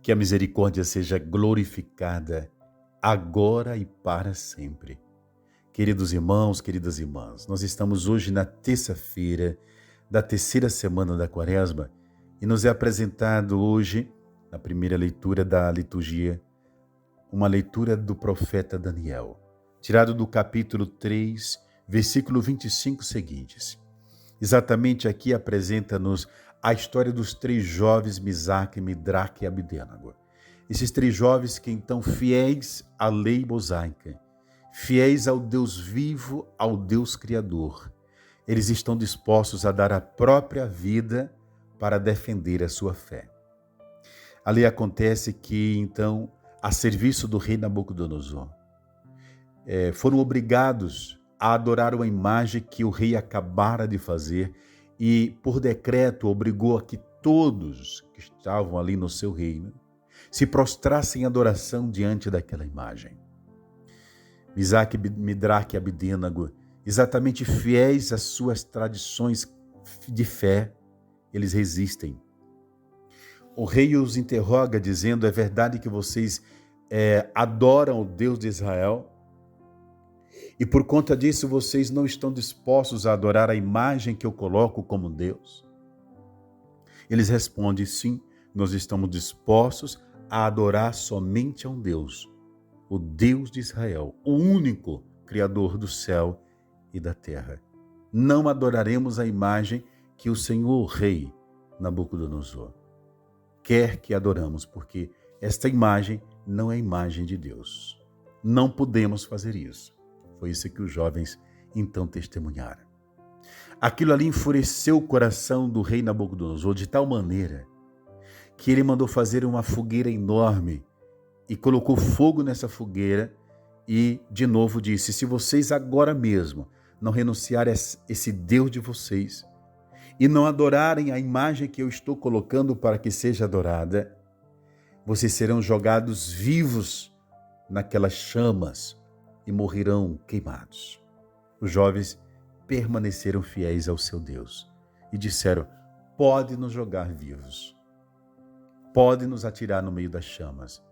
Que a misericórdia seja glorificada agora e para sempre. Queridos irmãos, queridas irmãs, nós estamos hoje na terça-feira da terceira semana da Quaresma e nos é apresentado hoje, na primeira leitura da liturgia, uma leitura do profeta Daniel, tirado do capítulo 3, versículo 25 seguintes. Exatamente aqui apresenta-nos a história dos três jovens, Misaque, Midraque e Abidênago. Esses três jovens que então, fiéis à lei mosaica, fiéis ao Deus vivo, ao Deus Criador, eles estão dispostos a dar a própria vida para defender a sua fé. Ali acontece que, então, a serviço do rei Nabucodonosor, foram obrigados a adorar uma imagem que o rei acabara de fazer e, por decreto, obrigou a que todos que estavam ali no seu reino se prostrassem em adoração diante daquela imagem. Misaque, Midraque e Abidênago, exatamente fiéis às suas tradições de fé, eles resistem. O rei os interroga dizendo: é verdade que vocês adoram o Deus de Israel? E por conta disso vocês não estão dispostos a adorar a imagem que eu coloco como Deus? Eles respondem: sim, nós estamos dispostos a adorar somente a um Deus, o Deus de Israel, o único Criador do céu e da terra. Não adoraremos a imagem que o Senhor, rei Nabucodonosor, quer que adoramos, porque esta imagem não é imagem de Deus. Não podemos fazer isso. Foi isso que os jovens então testemunharam. Aquilo ali enfureceu o coração do rei Nabucodonosor de tal maneira que ele mandou fazer uma fogueira enorme e colocou fogo nessa fogueira e de novo disse: se vocês agora mesmo não renunciarem a esse Deus de vocês e não adorarem a imagem que eu estou colocando para que seja adorada, vocês serão jogados vivos naquelas chamas e morrerão queimados. Os jovens permaneceram fiéis ao seu Deus e disseram: pode nos jogar vivos, pode nos atirar no meio das chamas,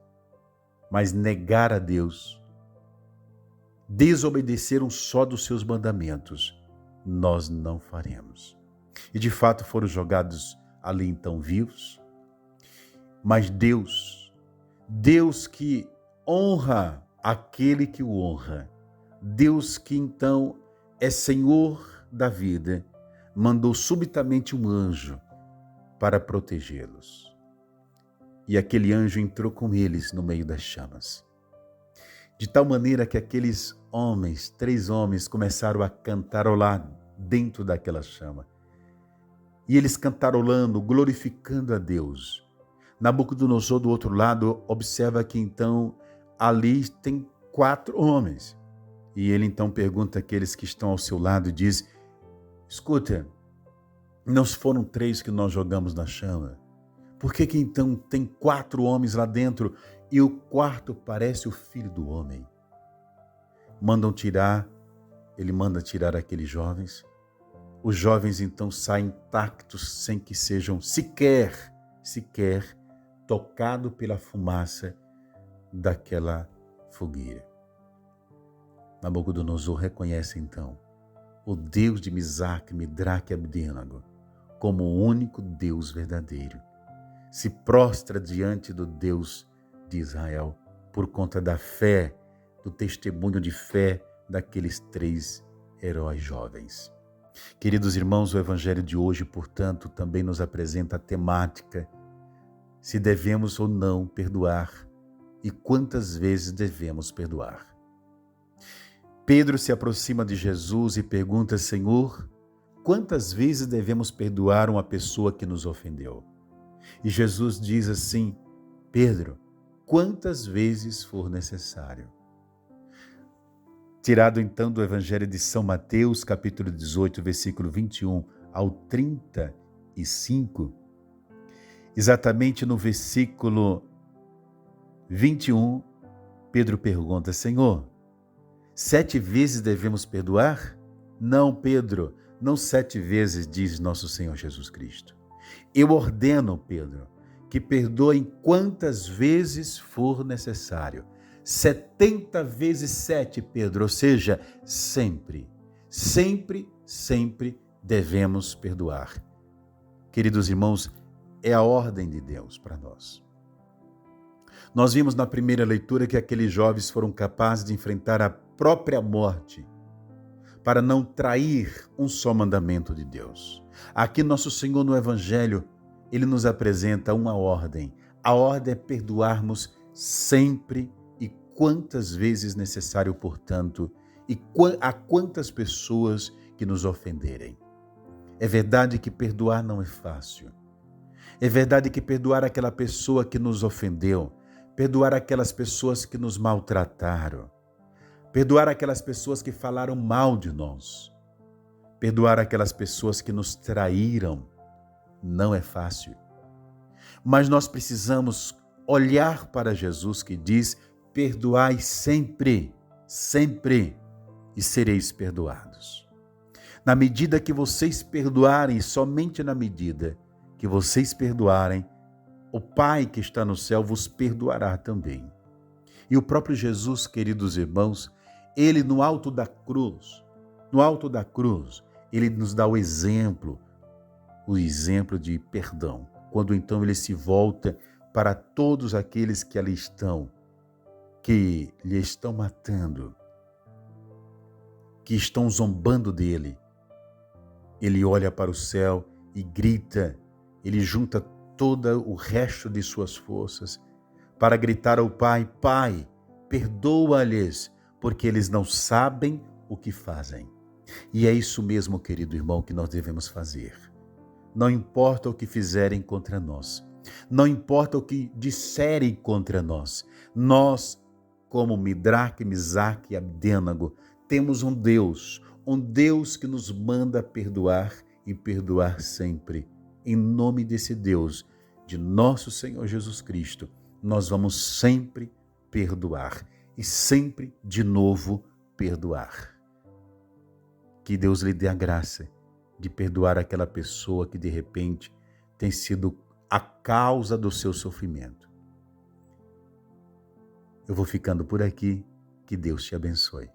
mas negar a Deus, desobedecer um só dos seus mandamentos, nós não faremos. E de fato foram jogados ali então vivos, mas Deus que honra aquele que o honra, Deus que então é Senhor da vida, mandou subitamente um anjo para protegê-los. E aquele anjo entrou com eles no meio das chamas. De tal maneira que aqueles homens, três homens, começaram a cantarolar dentro daquela chama. E eles cantarolando, glorificando a Deus. Nabucodonosor, do outro lado, observa que então ali tem 4 homens. E ele então pergunta àqueles que estão ao seu lado e diz: escuta, não foram 3 que nós jogamos na chama? Por que então tem 4 homens lá dentro e o quarto parece o filho do homem? Ele manda tirar aqueles jovens. Os jovens então saem intactos sem que sejam sequer tocados pela fumaça daquela fogueira. Nabucodonosor reconhece então o Deus de Misaque, Midraque e Abidênago como o único Deus verdadeiro. Se prostra diante do Deus de Israel por conta da fé, do testemunho de fé daqueles 3 heróis jovens. Queridos irmãos, o Evangelho de hoje, portanto, também nos apresenta a temática se devemos ou não perdoar e quantas vezes devemos perdoar. Pedro se aproxima de Jesus e pergunta: Senhor, quantas vezes devemos perdoar uma pessoa que nos ofendeu? E Jesus diz assim: Pedro, quantas vezes for necessário. Tirado então do Evangelho de São Mateus, capítulo 18, versículo 21 ao 35, exatamente no versículo 21, Pedro pergunta: Senhor, 7 vezes devemos perdoar? Não, Pedro, não 7 vezes, diz nosso Senhor Jesus Cristo. Eu ordeno, Pedro, que perdoem quantas vezes for necessário. 70 vezes 7, Pedro, ou seja, sempre, sempre, sempre devemos perdoar. Queridos irmãos, é a ordem de Deus para nós. Nós vimos na primeira leitura que aqueles jovens foram capazes de enfrentar a própria morte para não trair um só mandamento de Deus. Aqui nosso Senhor no Evangelho, ele nos apresenta uma ordem. A ordem é perdoarmos sempre e quantas vezes necessário, portanto, e a quantas pessoas que nos ofenderem. É verdade que perdoar não é fácil. É verdade que perdoar aquela pessoa que nos ofendeu, perdoar aquelas pessoas que nos maltrataram, perdoar aquelas pessoas que falaram mal de nós, perdoar aquelas pessoas que nos traíram, não é fácil. Mas nós precisamos olhar para Jesus que diz: perdoai sempre, sempre, e sereis perdoados. Na medida que vocês perdoarem, somente na medida que vocês perdoarem, o Pai que está no céu vos perdoará também. E o próprio Jesus, queridos irmãos, ele no alto da cruz, ele nos dá o exemplo de perdão. Quando então ele se volta para todos aqueles que ali estão, que lhe estão matando, que estão zombando dele, ele olha para o céu e grita, ele junta todo o resto de suas forças para gritar ao Pai: Pai, perdoa-lhes, porque eles não sabem o que fazem. E é isso mesmo, querido irmão, que nós devemos fazer. Não importa o que fizerem contra nós, não importa o que disserem contra nós, nós, como Midraque, Misaque e Abdênago, temos um Deus que nos manda perdoar e perdoar sempre. Em nome desse Deus, de nosso Senhor Jesus Cristo, nós vamos sempre perdoar e sempre de novo perdoar. Que Deus lhe dê a graça de perdoar aquela pessoa que de repente tem sido a causa do seu sofrimento. Eu vou ficando por aqui, que Deus te abençoe.